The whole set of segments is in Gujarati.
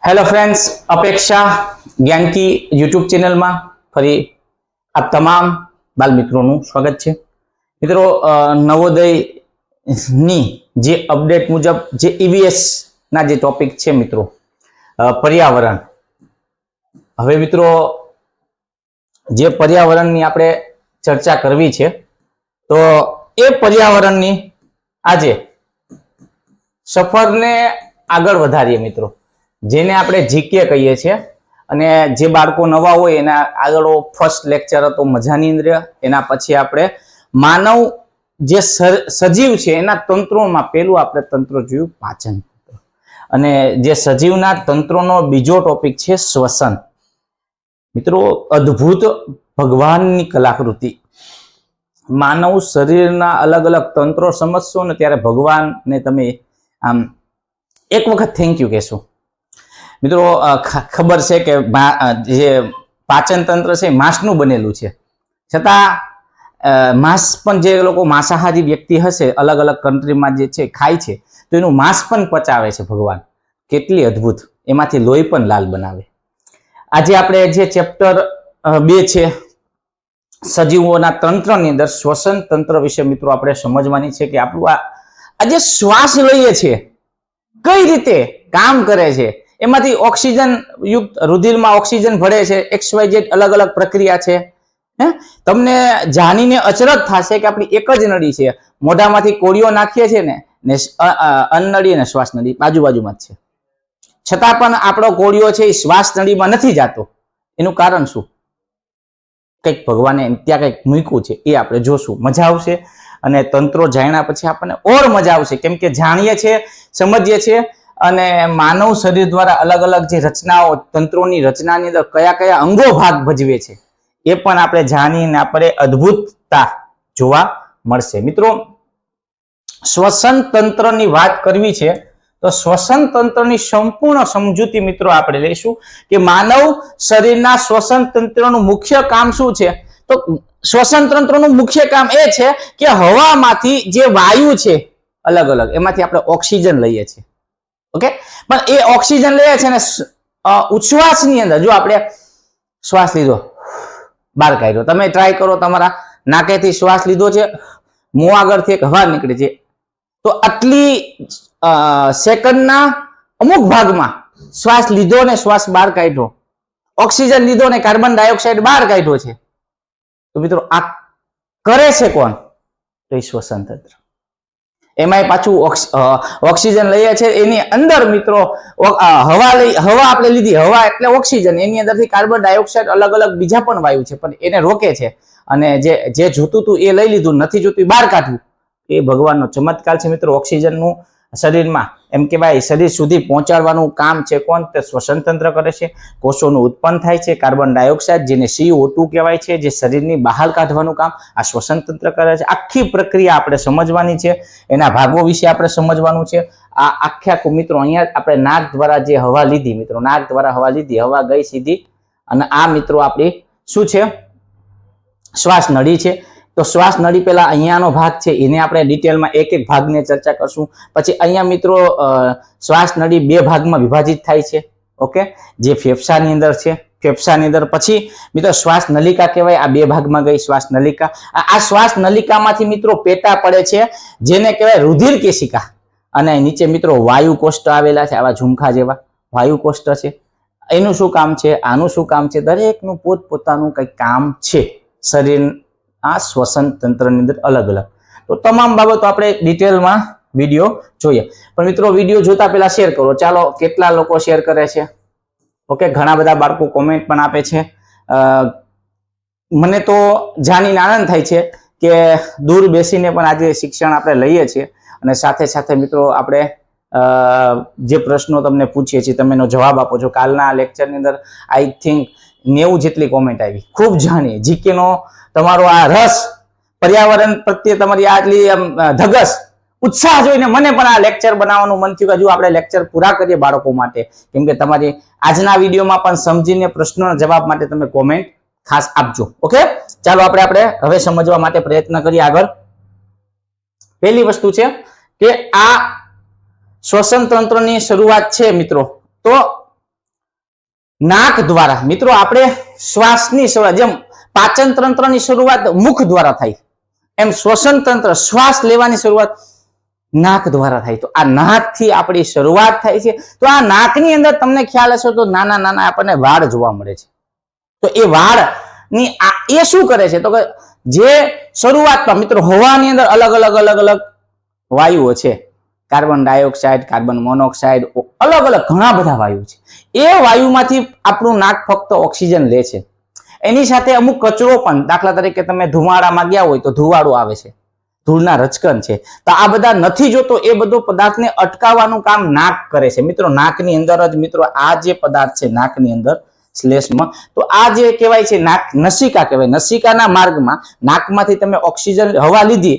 હેલો ફ્રેન્ડ્સ, અપેક્ષા જ્ઞાન કી યુટ્યુબ ચેનલમાં ફરી આપ તમામ બાલ મિત્રોનું સ્વાગત છે. મિત્રો, નવોદયની જે અપડેટ મુજબ જે ઈવીએસ ના જે ટોપિક છે મિત્રો, પર્યાવરણ. હવે મિત્રો, જે પર્યાવરણની આપણે ચર્ચા કરવી છે, તો એ પર્યાવરણની આજે સફરને આગળ વધારીએ મિત્રો, જેને આપણે જીકે કહીએ છીએ. અને જે બાળકો નવા હોય એના આગળ ફર્સ્ટ લેક્ચર હતો મજાનીન્દ્રિય, એના પછી આપણે માનવ જે સજીવ છે એના તંત્રોમાં પહેલું આપણે તંત્ર જોયું પાચન તંત્ર, અને જે સજીવના તંત્રોનો બીજો ટોપિક છે શ્વસન. મિત્રો, અદ્ભુત ભગવાનની કલાકૃતિ. માનવ શરીરના અલગ અલગ તંત્રો સમજશો ને ત્યારે ભગવાનને તમે આમ એક વખત થેન્ક યુ કહેશો. મિત્રો, ખબર છે કે જે પાચન તંત્ર છે માંસનું બનેલું છે, છતાં માંસ પણ જે લોકો માંસાહારી વ્યક્તિ હશે અલગ અલગ કન્ટ્રીમાં જે છે ખાય છે, તો એનું માંસ પણ પચાવે છે ભગવાન. કેટલી અદ્ભુત! એમાંથી લોહી પણ લાલ બનાવે. આજે આપણે જે ચેપ્ટર 2 છે સજીવોના તંત્રની અંદર શ્વસન તંત્ર વિશે મિત્રો આપણે સમજવાની છે કે આપણું આ જે શ્વાસ લઈએ છીએ કઈ રીતે કામ કરે છે. એમાંથી ઓક્સિજન યુક્ત રુધિરમાં ઓક્સિજન ભળે છે, XYZ અલગ અલગ પ્રક્રિયા છે. તમને જાણીને અચરજ થશે કે આપણી એક જ નળી છે, મોઢામાંથી કોળીઓ નાખીએ છીએ ને અન્નળી અને શ્વાસ નળી બાજુબાજુમાં જ છે, છતાં પણ આપણો કોળીઓ છે એ શ્વાસ નળીમાં નથી જતો. એનું કારણ શું? કંઈક ભગવાને ત્યાં કંઈક મૂક્યું છે, એ આપણે જોશું. મજા આવશે. અને તંત્રો જાણ્યા પછી આપણને ઓર મજા આવશે, કેમ કે જાણીએ છીએ, સમજીએ છીએ. અને માનવ શરીર દ્વારા અલગ અલગ જે રચનાઓ, તંત્રોની રચનાની અંદર કયા કયા અંગો ભાગ ભજવે છે એ પણ આપણે જાણીને આપણે અદ્ભુતતા જોવા મળશે. મિત્રો, શ્વસન તંત્રની વાત કરવી છે તો શ્વસન તંત્રની સંપૂર્ણ સમજૂતી મિત્રો આપણે લઈશું કે માનવ શરીરના શ્વસન તંત્રનું મુખ્ય કામ શું છે. તો શ્વસન તંત્રનું મુખ્ય કામ એ છે કે હવામાંથી જે વાયુ છે અલગ અલગ, એમાંથી આપણે ઓક્સિજન લઈએ છીએ. ઓકે, પણ એ ઓક્સિજન લઈએ છે ને ઉચ્છ્વાસની અંદર, જો આપણે શ્વાસ લીધો, બહાર કાઢ્યો, તમે ટ્રાય કરો, તમારા નાકેથી શ્વાસ લીધો છે, મોં આગળથી એક હવા નીકળે છે, તો આટલી સેકન્ડના અમુક ભાગમાં શ્વાસ લીધો ને શ્વાસ બહાર કાઢ્યો, ઓક્સિજન લીધો ને કાર્બન ડાયોક્સાઇડ બહાર કાઢ્યો છે. તો મિત્રો, આ કરે છે કોણ? તો એ શ્વસન તંત્ર. એમાંય પાછું ઓક્સિજન લઈએ છે, એની અંદર મિત્રો હવા આપણે લીધી, હવા એટલે ઓક્સિજન, એની અંદરથી કાર્બન ડાયોક્સાઇડ અલગ અલગ બીજા પણ વાયુ છે, પણ એને રોકે છે. અને જે જોતું હતું એ લઈ લીધું, નથી જોતું બહાર કાઢવું. એ ભગવાનનો ચમત્કાર છે મિત્રો. ઓક્સિજનનું શરીરમાં એમ કહેવાય શરીર સુધી પહોંચાડવાનું કામ છે કોણ? તે શ્વસન તંત્ર કરે છે. કોષોનું ઉત્પન્ન થાય છે કાર્બન ડાયોક્સાઇડ, જેને CO2 કહેવાય છે, જે શરીરની બહાર કાઢવાનું કામ આ શ્વસન તંત્ર કરે છે. આખી પ્રક્રિયા આપણે સમજવાની છે, એના ભાગો વિશે આપણે સમજવાનું છે. આ આખા મિત્રો અહીંયા આપણે નાક દ્વારા જે હવા લીધી મિત્રો, નાક દ્વારા હવા લીધી, હવા ગઈ સીધી, અને આ મિત્રો આપણી શું છે? શ્વાસ નળી છે. તો શ્વાસ નળી પેલા અહીંયાનો ભાગ છે, એને આપણે ડિટેલમાં એક એક ભાગને ચર્ચા કરશું. પછી અહીંયા મિત્રો શ્વાસ નળી 2 ભાગમાં વિભાજિત થાય છે. ઓકે, જે ફેફસાની અંદર છે, ફેફસાની અંદર પછી મિત્રો શ્વાસ નલિકા કહેવાય, આ 2 ભાગમાં ગઈ શ્વાસ નલિકા. આ શ્વાસ નલિકામાંથી મિત્રો પેટા પડે છે, જેને કહેવાય રુધિર કેશિકા. અને નીચે મિત્રો વાયુ કોષ્ઠ આવેલા છે, આવા ઝુમખા જેવા વાયુ કોષ્ઠ છે. એનું શું કામ છે, આનું શું કામ છે, દરેકનું પોતપોતાનું કંઈક કામ છે શરીર આ શ્વસન તંત્રની અંદર અલગ અલગ. તો તમામ બાબતો આપણે ડિટેલમાં વિડીયો જોઈએ. પણ મિત્રો, વિડીયો જોતા પહેલા શેર કરો. ચાલો, કેટલા લોકો શેર કરે છે? ઓકે, ઘણા બધા બાળકો કોમેન્ટ પણ આપે છે. મને તો જાણીને આનંદ થાય છે કે દૂર બેસીને પણ આજે શિક્ષણ આપણે લઈએ છીએ, અને સાથે સાથે મિત્રો આપણે જે પ્રશ્નો તમને પૂછીએ છીએ તમે એનો જવાબ આપો છો. કાલના લેક્ચરની અંદર આઈ થિંક 90 જેટલી કોમેન્ટ આવી. ખૂબ જાણીએ જીકેનો તમારો આ રસ, પર્યાવરણ પ્રત્યે તમારી આટલી ધગસ, ઉત્સાહ જોઈને મને પણ આ લેક્ચર બનાવવાનું મન થયું કે હજુ આપણે લેક્ચર પૂરા કરીએ બાળકો માટે, કેમ કે તમારી આજના વિડીયોમાં પણ સમજીને પ્રશ્નોના જવાબ માટે તમે કોમેન્ટ ખાસ આપજો. ઓકે, ચાલો આપણે હવે સમજવા માટે પ્રયત્ન કરીએ આગળ. પહેલી વસ્તુ છે કે આ શ્વસન તંત્રની શરૂઆત છે મિત્રો, તો નાક દ્વારા મિત્રો આપણે શ્વાસની શરૂઆત, જેમ પાચન તંત્રની શરૂઆત મુખ દ્વારા થાય, એમ શ્વસન તંત્ર શ્વાસ લેવાની શરૂઆત નાક દ્વારા થાય. તો આ નાકથી આપણી શરૂઆત થાય છે. તો આ નાકની અંદર તમને ખ્યાલ હશે તો નાના નાના આપણને વાળ જોવા મળે છે. તો એ વાળ ની એ શું કરે છે તો કે જે શરૂઆતમાં મિત્રો હવાની અંદર અલગ અલગ વાયુઓ છે, કાર્બન ડાયોક્સાઇડ, કાર્બન મોનોક્સાઇડ, અલગ અલગ ઘણા બધા વાયુ છે. એ વાયુમાંથી આપણું નાક ફક્ત ઓક્સિજન લે છે. એની સાથે અમુક કચરો પણ, દાખલા તરીકે તમે ધુમાડામાં ગયા હોય તો ધુવાડો આવે છે, ધૂળના રચકણ છે, તો આ બધા નથી જોતો એ બધો પદાર્થને અટકાવવાનું કામ નાક કરે છે. મિત્રો નાકની અંદર જ મિત્રો આ જે પદાર્થ છે નાકની અંદર શ્લેષ્મા, તો આ જે કહેવાય છે નાક નસિકા કહેવાય. નસિકાના માર્ગમાં નાકમાંથી તમે ઓક્સિજન હવા લીધી,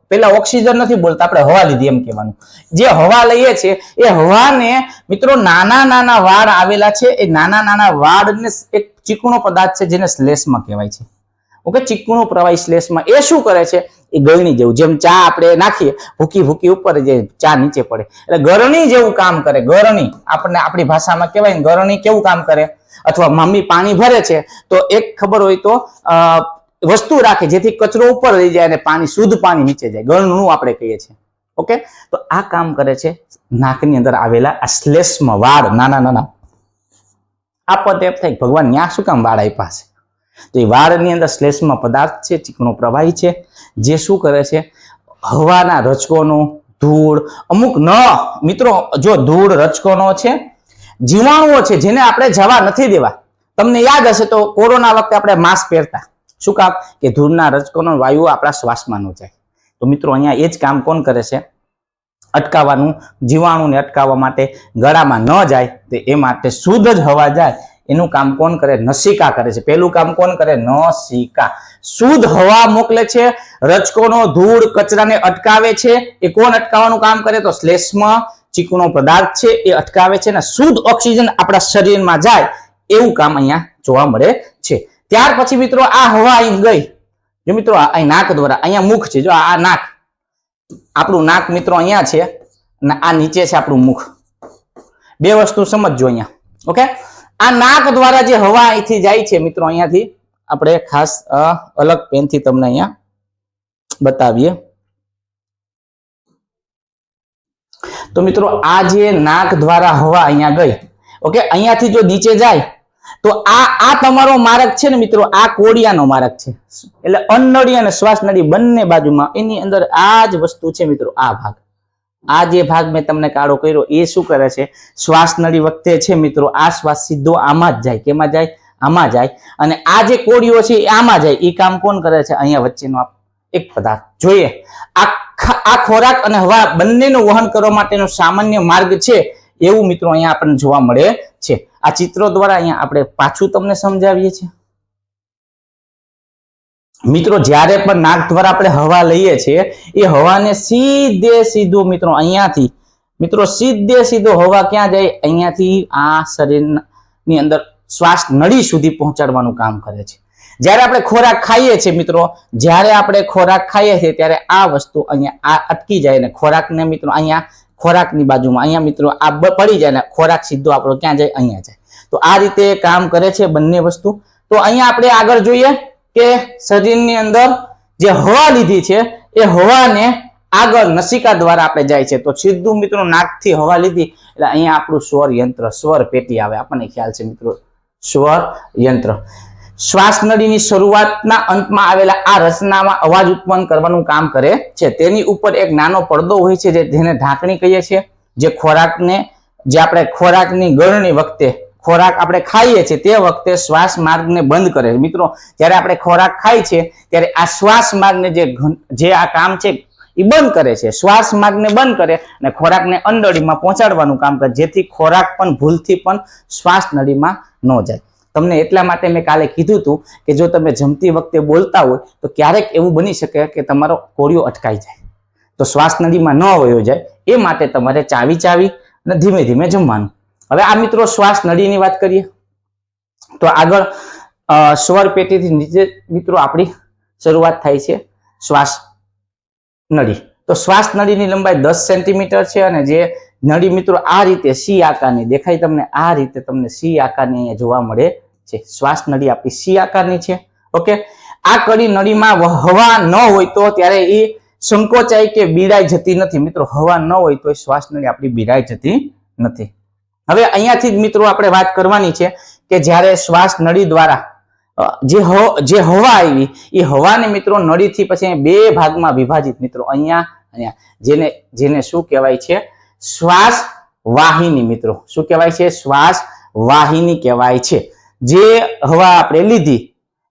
પેલા ઓક્સિજન નથી બોલતા આપણે, હવા લીધી એમ કહેવાનું. જે હવા લઈએ છે એ હવાને મિત્રો નાના નાના વાળ આવેલા છે, એ નાના નાના વાળને એક ચીકણો પદાર્થ છે જેને શ્લેષ્મા કહેવાય છે. ઓકે, ચીકણું પ્રવાહી શ્લેષ્મા એ શું કરે છે, એ ગળણી જેવું, જેમ ચા આપણે નાખીએ ભૂકી ભૂકી ઉપર જે ચા નીચે પડે, એટલે ગરણી જેવું કામ કરે. ગરણી આપણને આપણી ભાષામાં કહેવાય ને, ગરણી કેવું કામ કરે, અથવા મમ્મી પાણી ભરે છે તો એક ખબર હોય તો વસ્તુ રાખે જેથી કચરો ઉપર લઈ જાય અને પાણી, શુદ્ધ પાણી નીચે જાય, ગળનું આપણે કહીએ છીએ. ઓકે, તો આ કામ કરે છે નાકની અંદર આવેલા આ શ્લેષ્મા વાળ, નાના નાના. આપણને એમ થાય ભગવાન ન્યા શું કામ વાળ આપ્યા છે? તો એ વાળની અંદર શ્લેષ્મા પદાર્થ છે, ચીકણો પ્રવાહી છે, જે શું કરે છે, હવાના રજકોનો, ધૂળ, અમુક ન મિત્રો જો ધૂળ રજકોનો છે, જીવાણુઓ છે જેને આપણે જવા નથી દેવા. તમને યાદ હશે તો કોરોના વખતે આપણે માસ્ક પહેરતા, શું કામ? કે ધૂળના રજકોનો વાયુ આપણા શ્વાસમાં ન જાય. તો મિત્રો અહીંયા એ જ કામ કોણ કરે છે? અટકાવવાનું, જીવાણુને અટકાવવા માટે, ગળામાં ન જાય તો એ માટે શુદ્ધ જ હવા જાય એનું કામ કોણ કરે? નસિકા કરે છે. પહેલું કામ કોણ કરે? નસિકા. શુદ્ધ હવા મોકલે છે, રજકોનો, ધૂળ, કચરાને અટકાવે છે. એ કોણ અટકાવવાનું કામ કરે? તો શ્લેષ્મા, ચીકણો પદાર્થ છે એ અટકાવે છે, અને શુદ્ધ ઓક્સિજન આપણા શરીરમાં જાય એવું કામ અહીંયા જોવા મળે છે. ત્યાર પછી મિત્રો આ હવા અહીં ગઈ, જો મિત્રો અહીં નાક દ્વારા, અહીંયા મુખ છે, જો આ નાક, આપણું નાક મિત્રો અહીંયા છે અને આ નીચે છે આપણું મુખ. બે વસ્તુ સમજજો અહીંયા. ઓકે, આ નાક દ્વારા જે હવા અહીંથી જાય છે મિત્રો, અહીંયાથી આપણે ખાસ અલગ પેનથી તમને અહીંયા બતાવીએ. તો મિત્રો આ જે નાક દ્વારા હવા અહીંયા ગઈ, ઓકે, અહીંયાથી જો નીચે જાય તો આ તમારો માર્ગ છે ને મિત્રો, આ કોડિયાનો માર્ગ છે. એટલે અન્નળી અને શ્વાસ નળી બંને બાજુમાં એની અંદર આ જ વસ્તુ છે મિત્રો. આ ભાગ, આ જે ભાગ મેં તમને કાળો કર્યો એ શું કરે છે? શ્વાસ નળી વખતે છે મિત્રો, આ શ્વાસ સીધો આમાં જ જાય. કેમાં જાય? આમાં જાય. અને આ જે કોડિયો છે એ આમાં જાય. એ કામ કોણ કરે છે? અહીંયા વચ્ચેનો એક પદાર્થ જોઈએ. આ ખોરાક અને હવા બંનેનું વહન કરવા માટેનો સામાન્ય માર્ગ છે એવું મિત્રો અહીંયા આપણને જોવા મળે છે. આ ચિત્રો દ્વારા અહીંયા આપણે પાછું તમને સમજાવીએ છીએ. મિત્રો જ્યારે પણ નાક દ્વારા આપણે હવા લઈએ છીએ એ હવાને સીધું મિત્રો અહીંયાથી મિત્રો સીધો હવા ક્યાં જાય? અહીંયાથી આ શરીરની અંદર શ્વાસ નળી સુધી પહોંચાડવાનું કામ કરે છે. જ્યારે આપણે ખોરાક ખાઈએ છીએ મિત્રો, જ્યારે આપણે ખોરાક ખાઈએ છીએ ત્યારે આ વસ્તુ અહીંયા આ અટકી જાય ને ખોરાકને મિત્રો અહીંયા ખોરાકની બાજુમાં અહીંયા મિત્રો આ પડી જાય ને ખોરાક સીધો આપણો ક્યાં જાય? અહીંયા જાય. તો આ રીતે કામ કરે છે બંને વસ્તુ. તો અહીંયા આપણે આગળ જોઈએ કે શરીરની અંદર જે હવા લીધી છે એ હવાને આગળ નસિકા દ્વારા આપણે જાય છે. તો સીધું મિત્રો નાકથી હવા લીધી એટલે અહીંયા આપણું સ્વર યંત્ર, સ્વર પેટી આવે. આપણને ખ્યાલ છે મિત્રો, સ્વર યંત્ર. શ્વાસ નળીની શરૂઆતના અંતમાં આવેલા આ રચનામાં અવાજ ઉત્પન્ન કરવાનું કામ કરે છે. તેની ઉપર એક નાનો પડદો હોય છે જેને ઢાંકણી કહીએ છીએ, જે ખોરાકને, જે આપણે ખોરાકની ગળણી વખતે ખોરાક આપણે ખાઈએ છીએ તે વખતે શ્વાસ માર્ગને બંધ કરે છે. મિત્રો જ્યારે આપણે ખોરાક ખાય છે ત્યારે આ શ્વાસ માર્ગને જે આ કામ છે એ બંધ કરે છે. શ્વાસ માર્ગને બંધ કરે અને ખોરાકને અંડળીમાં પહોંચાડવાનું કામ કરે, જેથી ખોરાક પણ ભૂલથી પણ શ્વાસ નળીમાં ન જાય. તમને એટલા માટે મેં કાલે કીધું હતું કે જો તમે જમતી વખતે બોલતા હોય તો ક્યારેક એવું બની શકે કે તમારો કોળિયો અટકાઈ જાય, તો શ્વાસ નળીમાં ન વયો જાય. એ માટે તમારે ચાવી અને ધીમે ધીમે જમવાનું. હવે આ મિત્રો શ્વાસ નળીની વાત કરીએ તો આગળ સ્વર પેટીથી નીચે મિત્રો આપણી શરૂઆત થાય છે શ્વાસ નળી. તો શ્વાસ નળીની લંબાઈ 10 સેન્ટીમીટર છે અને જે નળી મિત્રો આ રીતે સી આકારની દેખાય તમને, આ રીતે તમને સી આકારની અહીંયા જોવા મળે છે. શ્વાસ નળી આપણી સી આકારની છે. ઓકે, આ કડી નળીમાં હવા ન હોય તો ત્યારે એ સંકોચાય કે બીડાઈ જતી નથી મિત્રો. હવા ન હોય તો શ્વાસ નળી આપણી બીડાઈ જતી નથી. હવે અહીંયાથી જ મિત્રો આપણે વાત કરવાની છે કે જ્યારે શ્વાસ નળી દ્વારા જે હવા આવી એ હવાને મિત્રો નળીથી પછી બે ભાગમાં વિભાજિત મિત્રો અહીંયા જેને શું કહેવાય છે? શ્વાસ વાહિની મિત્રો. શું કહેવાય છે? શ્વાસ વાહિની કહેવાય છે. જે હવા આપણે લીધી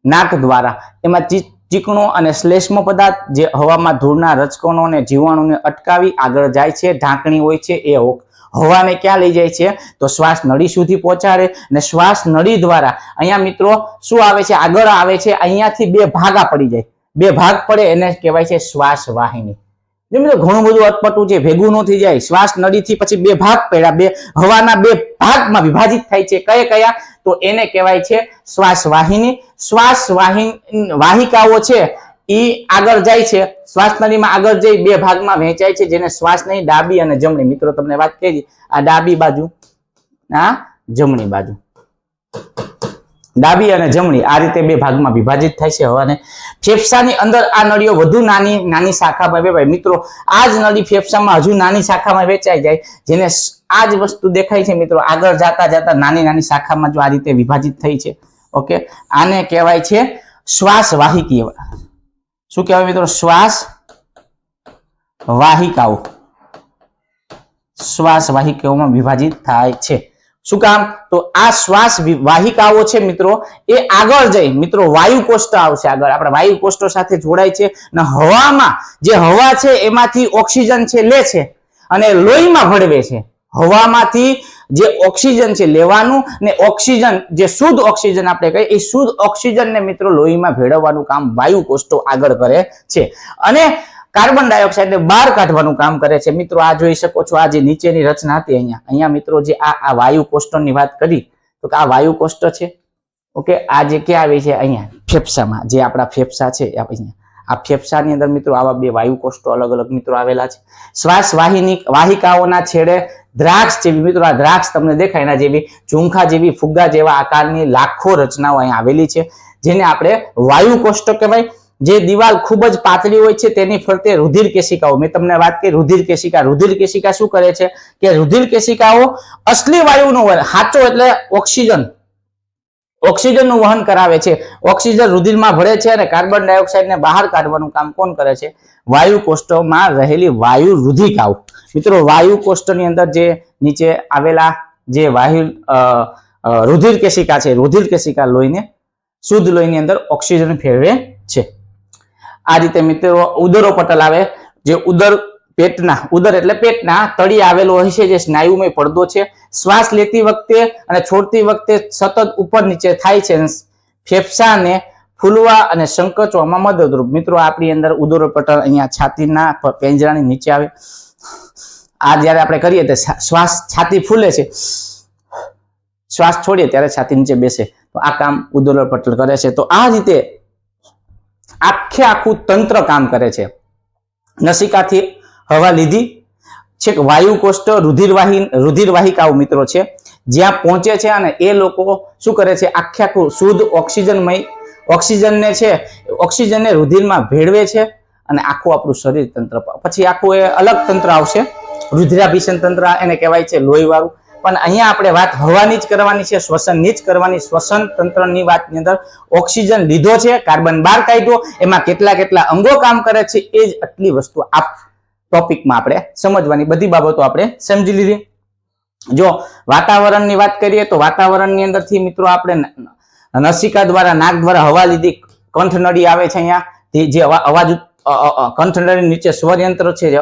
નાક દ્વારા એમાં ચીકણો અને શ્લેષ્મ પદાર્થ જે હવામાં ધૂળના રજકણો અને જીવાણુને અટકાવી આગળ જાય છે, ઢાંકણી હોય છે, એ હવાને ક્યાં લઈ જાય છે? તો શ્વાસ નળી સુધી પહોંચાડે. અને શ્વાસ નળી દ્વારા અહીંયા મિત્રો શું આવે છે? આગળ આવે છે. અહીંયાથી બે ભાગા પડી જાય, બે ભાગ પડે એને કહેવાય છે શ્વાસ વાહિની. મિત્રો ઘણું બધું અટપટું છે, ભેગું ન થઈ જાય. શ્વાસ નળીથી પછી બે ભાગ પડ્યા, બે હવાના બે ભાગમાં વિભાજિત થાય છે. કયા? તો એને કહેવાય છે શ્વાસ વાહિની. શ્વાસ વાહિકાઓ છે એ આગળ જાય છે, શ્વાસ નળીમાં આગળ જઈ બે ભાગમાં વહેંચાય છે, જેને શ્વાસ નળી ડાબી અને જમણી. મિત્રો તમને વાત કરી, આ ડાબી બાજુ, આ જમણી બાજુ. ડાબી અને જમણી આ રીતે બે ભાગમાં વિભાજિત થાય છે હવાને. ફેફસાની અંદર આ નળીઓ વધુ નાની શાખામાં વેચાય મિત્રો. આ જ નળી ફેફસામાં હજુ નાની શાખામાં વેચાઈ જાય, જેને આ જ વસ્તુ દેખાય છે મિત્રો. આગળ જતા નાની શાખામાં જો આ રીતે વિભાજિત થઈ છે. ઓકે, આને કહેવાય છે શ્વાસ વાહિકી. શું કહેવાય મિત્રો? શ્વાસ વાહિકાઓ. શ્વાસ વાહિકાઓમાં વિભાજિત થાય છે. શું કામ? તો આ શ્વાસ વાહિકાઓ છે મિત્રો, એ આગળ જઈ મિત્રો વાયુ કોષ્ટ આવશે. આગળ આપણે વાયુ કોષ્ટો સાથે જોડાય છે અને હવામાં જે હવા છે એમાંથી ઓક્સિજન છે લે છે અને લોહીમાં ભળવે છે. હવામાંથી જે ઓક્સિજન છે લેવાનું ને ઓક્સિજન જે શુદ્ધ ઓક્સિજન આપણે કહીએ એ શુદ્ધ ઓક્સિજનને મિત્રો લોહીમાં ભેળવવાનું કામ વાયુ કોષ્ટો આગળ કરે છે. અને કાર્બન ડાયોક્સાઇડને બહાર કાઢવાનું કામ કરે છે. મિત્રો આ જોઈ શકો છો, આ જે નીચેની રચના હતી અહીંયા મિત્રો જે આ વાયુ કોષ્ટોની વાત કરી તો કે આ વાયુ કોષ્ટ છે. ઓકે, આ જે ક્યાં આવે છે? અહીંયા ફેફસામાં. જે આપણા ફેફસા છે અહીંયા આ ફેફસાની અંદર મિત્રો આવા બે વાયુ કોષ્ટો અલગ અલગ મિત્રો આવેલા છે. શ્વાસ વાહિકાઓના છેડે દ્રાક્ષ જેવી મિત્રો, આ દ્રાક્ષ તમને દેખાય એના જેવી ઝુમખા જેવી ફુગ્ગા જેવા આકારની લાખો રચનાઓ અહીંયા આવેલી છે, જેને આપણે વાયુ કોષ્ટક કહેવાય. જે દિવાલ ખૂબ જ પાતળી હોય છે તેની ફરતે રુધિર કેશિકાઓ. મેં તમને વાત કરી રુધિર કેશિકા. રુધિર કેશિકા શું કરે છે કે રુધિર કેશિકાઓ અસલી વાયુનું વહન, સાચો એટલે ઓક્સિજનનું વહન કરાવે છે. ઓક્સિજન રુધિરમાં ભળે છે અને કાર્બન ડાયોક્સાઇડને બહાર કાઢવાનું કામ કોણ કરે છે? વાયુ કોષ્ટોમાં રહેલી વાયુ રુધિકાઓ. મિત્રો વાયુ કોષ્ટની અંદર જે નીચે આવેલા જે રુધિર કેશિકા છે, રુધિર કેશિકા લોહીને શુદ્ધ લોહીની અંદર ઓક્સિજન ફેરવે છે. આ રીતે મિત્રો ઉદરો પટલ આવે, જે ઉદર એટલે પેટના તળિયે આવેલો હોય છે, જે સ્નાયુમય પડદો છે. શ્વાસ લેતી વખતે અને છોડતી વખતે સતત ઉપર નીચે થાય છે. ફેફસાને ફૂલવા અને સંકોચવામાં મદદરૂપ. મિત્રો આપણી અંદર ઉદરો પટલ અહીંયા છાતીના પેંજરાની નીચે આવે. આ જયારે આપણે કરીએ તો શ્વાસ છાતી ફૂલે છે, શ્વાસ છોડીએ ત્યારે છાતી નીચે બેસે, તો આ કામ ઉદરો પટલ કરે છે. તો આ રીતે આખું તંત્ર કામ કરે છે. નસિકાથી હવા લીધી છેક વાયુ કોષ્ટ રુધિરવાહિકાઓ મિત્રો છે, જ્યાં પહોંચે છે અને એ લોકો શું કરે છે? આખું શુદ્ધ ઓક્સિજનને રુધિરમાં ભેળવે છે અને આખું આપણું શરીર તંત્ર. પછી આખું એ અલગ તંત્ર આવશે, રુધિરાભિસરણ તંત્ર, એને કહેવાય છે લોહી વાળું. પણ અહીંયા આપણે વાત હવાની જ કરવાની છે, શ્વસનની જ કરવાની. શ્વસન તંત્રની વાતની અંદર ઓક્સિજન લીધો છે, કાર્બન બહાર કાઢ્યો, એમાં કેટલા અંગો કામ કરે છે, એ જ આટલી વસ્તુ આ ટોપિકમાં આપણે સમજવાની. બધી બાબતો આપણે સમજી લીધી. જો વાતાવરણની વાત કરીએ તો વાતાવરણની અંદરથી મિત્રો આપણે નસિકા દ્વારા, નાક દ્વારા હવા લીધી. કંઠનળી આવે છે અહીંયા, જે અવાજ કંઠનળી નીચે સ્વરયંત્ર છે, જે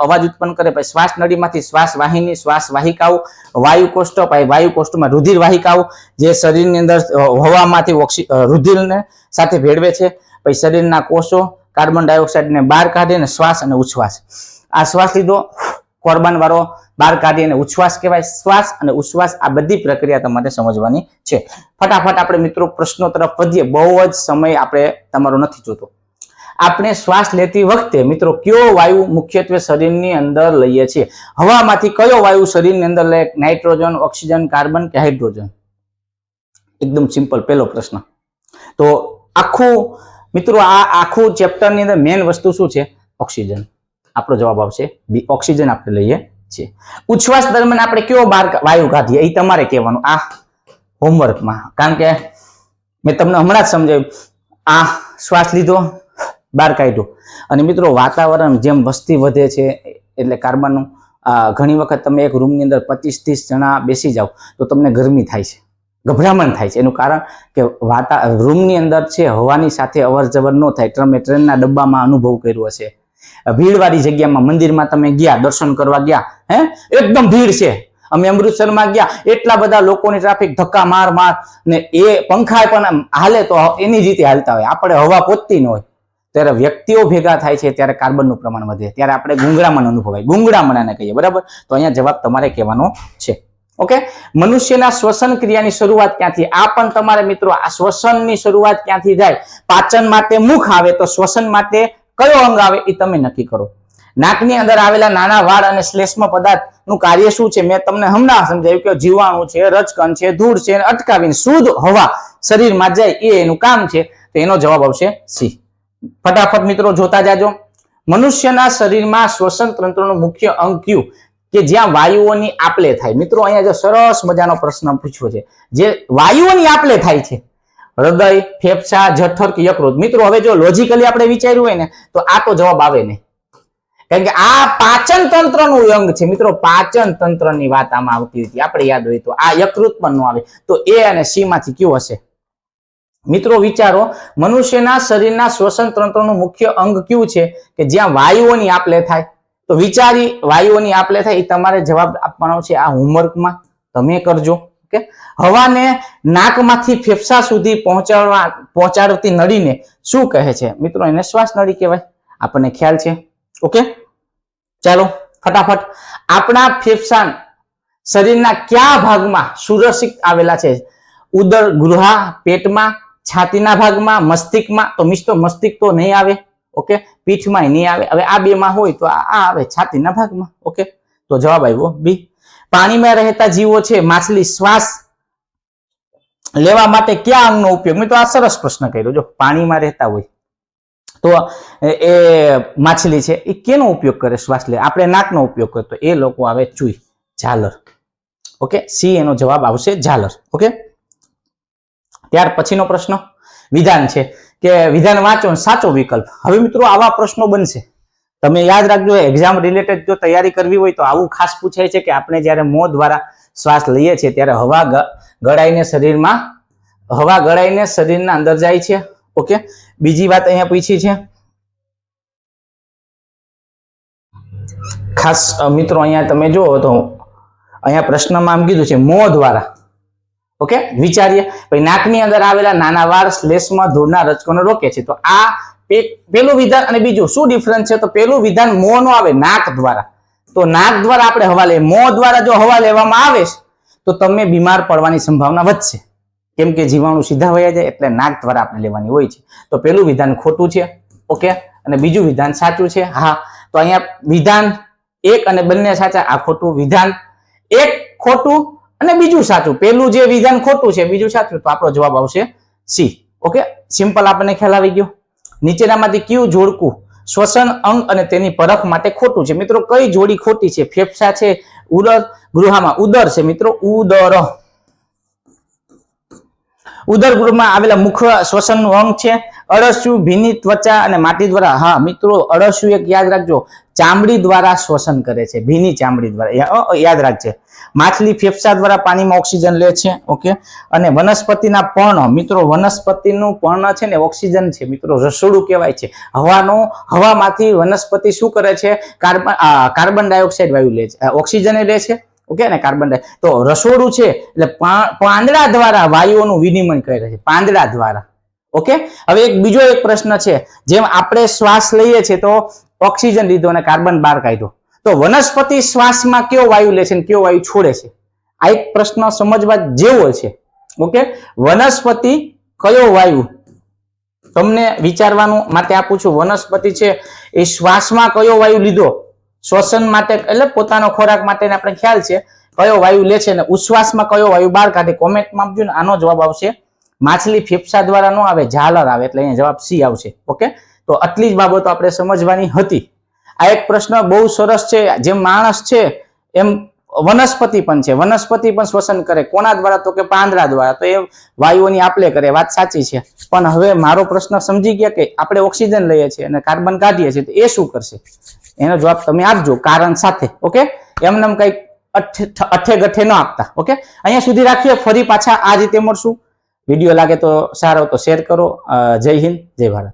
અવાજ ઉત્પન્ન કરે. પછી શ્વાસ નળીમાંથી શ્વાસ વાહિની, શ્વાસ વાહિકાઓ, વાયુ કોષ્ટ, પછી વાયુ કોષ્ટમાં રુધિર વાહિકાઓ, જે શરીરની અંદર હવામાંથી રુધિરને સાથે ભેળવે છે. પછી શરીરના કોષો કાર્બન ડાયોક્સાઇડને બહાર કાઢે અને શ્વાસ અને ઉચ્છ્વાસ. આ શ્વાસ લીધો કોર્બન વાળો બહાર કાઢી અને ઉચ્છ્વાસ કહેવાય. શ્વાસ અને ઉચ્છ્વાસ આ બધી પ્રક્રિયા તમારે સમજવાની છે. ફટાફટ આપણે મિત્રો પ્રશ્નો તરફ વધીએ, બહુ જ સમય આપણે તમારો નથી જોતો. આપણે શ્વાસ લેતી વખતે મિત્રો કયો વાયુ મુખ્યત્વે શરીરની અંદર લઈએ છીએ? હવામાંથી કયો વાયુ શરીરની અંદર લે? નાઇટ્રોજન, ઓક્સિજન, કાર્બન કે હાઇડ્રોજન? એકદમ સિમ્પલ પહેલો પ્રશ્ન. તો મિત્રો આ આખું ચેપ્ટરની અંદર મેઇન વસ્તુ શું છે? ઓક્સિજન. આપણો જવાબ આવશે બી, ઓક્સિજન આપણે લઈએ છીએ. ઉચ્છ્વાસ દરમિયાન આપણે કયો વાયુ કાઢીએ એ તમારે કહેવાનું આ હોમવર્કમાં, કારણ કે મેં તમને હમણાં જ સમજાવ્યું. આ શ્વાસ લીધો, બહાર કાઢ્યો. અને મિત્રો વાતાવરણ જેમ વસ્તી વધે છે એટલે કાર્બનનું ઘણી વખત તમે એક રૂમની અંદર 25-30 જણા બેસી જાઓ તો તમને ગરમી થાય છે, ગભરામણ થાય છે. એનું કારણ કે રૂમની અંદર છે હવાની સાથે અવર જવર ન થાય. તમે ટ્રેનના ડબ્બામાં અનુભવ કર્યો હશે. ભીડવાળી જગ્યામાં, મંદિરમાં તમે ગયા, દર્શન કરવા ગયા, એકદમ ભીડ છે. અમે અમૃતસરમાં ગયા, એટલા બધા લોકોની ટ્રાફિક, ધક્કા માર ને એ પંખા પણ હાલે તો એની રીતે હાલતા હોય, આપણે હવા પહોંચતી ન હોય. ત્યારે વ્યક્તિઓ ભેગા થાય છે ત્યારે કાર્બનનું પ્રમાણ વધે, ત્યારે આપણે ગુંગળામણ અનુભવાય. ગુંગળામણ કહીએ, બરાબર? તો અહીંયા જવાબ તમારે કહેવાનો છે. ઓકે, મનુષ્યના શ્વસન ક્રિયાની શરૂઆત ક્યાંથી? આ પણ તમારે મિત્રો, આ શ્વસનની શરૂઆત ક્યાંથી થાય? પાચન માટે મુખ આવે તો શ્વસન માટે કયો અંગ આવે એ તમે નક્કી કરો. નાકની અંદર આવેલા નાના વાળ અને શ્લેષ્મ પદાર્થનું કાર્ય શું છે? મેં તમને હમણાં સમજાવ્યું કે જીવાણુ છે, રજકણ છે, ધૂળ છે, અટકાવીને શુદ્ધ હવા શરીરમાં જાય એ એનું કામ છે. તો એનો જવાબ આવશે સી. ફટાફટ મિત્રો જોતા જાજો. મનુષ્યના શરીરમાં શ્વસન તંત્રનું મુખ્ય અંગ કયું કે જ્યાં વાયુઓની આપલે થાય? મિત્રો અહીંયા જો સરસ મજાનો પ્રશ્ન પૂછ્યો છે, જે વાયુઓની આપલે થાય છે. હૃદય, ફેફસા, જઠર કે યકૃત? મિત્રો હવે જો લોજિકલી આપણે વિચાર્યું હોય ને તો આ તો જવાબ આવે નહીં, કારણ કે આ પાચન તંત્રનું અંગ છે. મિત્રો પાચન તંત્રની વાત આમાં આવતી હતી, આપણે યાદ હોય તો. આ યકૃત પણ ન આવે, તો એ અને સી માંથી કયું હશે? મિત્રો વિચારો, મનુષ્યના શરીરના શ્વસન તંત્રનું મુખ્ય અંગ કયું છે કે જ્યાં વાયુઓની આપલે થાય? તો વિચારી, વાયુઓની આપલે થાય એ તમારે જવાબ આપવાનો છે. આ હોમવર્કમાં તમે કરજો. ઓકે, હવાને નાકમાંથી ફેફસા સુધી પહોંચાડતી નળીને શું કહે છે? મિત્રો એને શ્વાસ નળી કહેવાય, આપણને ખ્યાલ છે. ઓકે, ચાલો ફટાફટ. આપણા ફેફસા શરીરના કયા ભાગમાં સુરક્ષિત આવેલા છે? ઉદર ગુહા, પેટમાં, છાતીના ભાગમાં, મસ્તિષ્કમાં? તો મસ્તિષ્ક તો નહીં આવે. ઓકે, પીઠમાં નહીં આવે. હવે આ બે માં હોય તો આ આવે છાતીના ભાગમાં. ઓકે, તો જવાબ આવ્યો બી. પાણીમાં રહેતા જીવો છે માછલી, શ્વાસ લેવા માટે કયા અંગનો ઉપયોગ? મેં તો આ સરસ પ્રશ્ન કર્યો. જો પાણીમાં રહેતા હોય તો એ માછલી છે એ કેનો ઉપયોગ કરે શ્વાસ લે? આપણે નાકનો ઉપયોગ કરીએ તો એ લોકો આવે ચૂઈ, ઝાલર. ઓકે, સી એનો જવાબ આવશે ઝાલર. ઓકે, ત્યાર પછીનો પ્રશ્ન વિધાન છે કે વિધાન વાંચો સાચો વિકલ્પ. હવે મિત્રો આવા પ્રશ્નો બનશે, તમે યાદ રાખજો. એક્ઝામ રિલેટેડ જો તૈયારી કરવી હોય તો આવું ખાસ પૂછાય છે કે આપણે જ્યારે મોં દ્વારા શ્વાસ લઈએ છીએ ત્યારે હવા ગળાઈને શરીરના અંદર જાય છે. ઓકે, બીજી વાત અહીંયા પૂછી છે ખાસ મિત્રો, અહીંયા તમે જુઓ તો અહીંયા પ્રશ્નમાં આમ કીધું છે મોં દ્વારા. ઓકે, વિચારીએ. પછી નાકની અંદર આવેલા નાના વાળ શ્લેષ્મા ધૂળના રજકણો રોકે છે. તો આ પેલું વિધાન અને બીજું શું ડિફરન્સ છે? તો પેલું વિધાન મોં નો આવે, નાક દ્વારા. તો નાક દ્વારા આપણે હવા લઈએ, મોં દ્વારા જો હવા લેવામાં આવે તો તમે બીમાર પડવાની સંભાવના વધશે, કેમ કે જીવાણુ સીધા વયા જાય, એટલે નાક દ્વારા આપણે લેવાની હોય છે. તો પેલું વિધાન ખોટું છે. ઓકે, અને બીજું વિધાન સાચું છે. હા, તો અહીંયા વિધાન એક અને બંને સાચા. આ ખોટું. વિધાન એક ખોટું અને બીજું સાચું. પેલું જે વિધાન ખોટું છે, બીજું સાચું. તો આપણો જવાબ આવશે સી. ઓકે, સિમ્પલ આપણને ખ્યાલ આવી ગયો. નીચેનામાંથી કયું જોડકું શ્વસન અંગ અને તેની પરખ માટે ખોટું છે? મિત્રો કઈ જોડી ખોટી છે? ફેફસા છે, ઉદર ગૃહમાં ઉદર છે. મિત્રો ઉદર ગૃહમાં આવેલા મુખ્ય શ્વસનનું અંગ છે. અળસિયું, ભીની ત્વચા અને માટી દ્વારા. હા મિત્રો, અળસિયું એક યાદ રાખજો, ચામડી દ્વારા શ્વસન કરે છે, ભીની ચામડી દ્વારા, યાદ રાખજે. માછલી ફેફસા દ્વારા પાણીમાં ઓક્સિજન લે છે. ઓકે, અને વનસ્પતિના પર્ણ. મિત્રો વનસ્પતિનું પર્ણ છે ને ઓક્સિજન છે. મિત્રો રસોડું કહેવાય છે. હવામાંથી વનસ્પતિ શું કરે છે? કાર્બન ડાયોક્સાઇડ વાયુ લે છે, ઓક્સિજન લે છે. ઓકે, અને કાર્બન ડાયોક્સાઇડ. તો રસોડું છે એટલે પાંદડા દ્વારા વાયુઓનું વિનિમય કરે છે, પાંદડા દ્વારા. ઓકે, હવે બીજો એક પ્રશ્ન છે, જેમ આપણે શ્વાસ લઈએ છીએ તો ઓક્સિજન લીધો અને કાર્બન બહાર કાઢ્યો, તો વનસ્પતિ શ્વાસમાં કયો વાયુ લે છે અને કયો વાયુ છોડે છે? આ એક પ્રશ્ન સમજવા જેવો છે. ઓકે, વનસ્પતિ કયો વાયુ તમને વિચારવાનું માટે આપું છું. વનસ્પતિ છે એ શ્વાસમાં કયો વાયુ લીધો, શ્વસન માટે એટલે પોતાનો ખોરાક માટે આપણે ખ્યાલ છે કયો વાયુ લે છે, ને ઉશ્વાસમાં કયો વાયુ બહાર કાઢે. કોમેન્ટમાં આપજો ને. આનો જવાબ આવશે માછલી ફેફસા દ્વારા ન આવે, ઝાલર આવે, એટલે અહીંયા જવાબ સી આવશે. ઓકે, તો આટલી જ બાબતો આપણે સમજવાની હતી. આ એક પ્રશ્ન બહુ સરસ છે. જેમ માણસ છે એમ વનસ્પતિ પણ છે. વનસ્પતિ પણ શ્વસન કરે. કોના દ્વારા? તો કે પાંદડા દ્વારા. તો એ વાયુઓની આપલે કરે. વાત સાચી છે. પણ હવે મારો પ્રશ્ન સમજી ગયા કે આપણે ઓક્સિજન લઈએ છીએ અને કાર્બન કાઢીએ છીએ, તો એ શું કરશે? એનો જવાબ તમે આપજો કારણ સાથે. ઓકે, એમને કઈક અઠે ગઠે ન આપતા. ઓકે, અહીંયા સુધી રાખીએ. ફરી પાછા આ રીતે મળશું. વિડીયો લાગે તો સારો તો શેર કરો. જય હિન્દ, જય ભારત.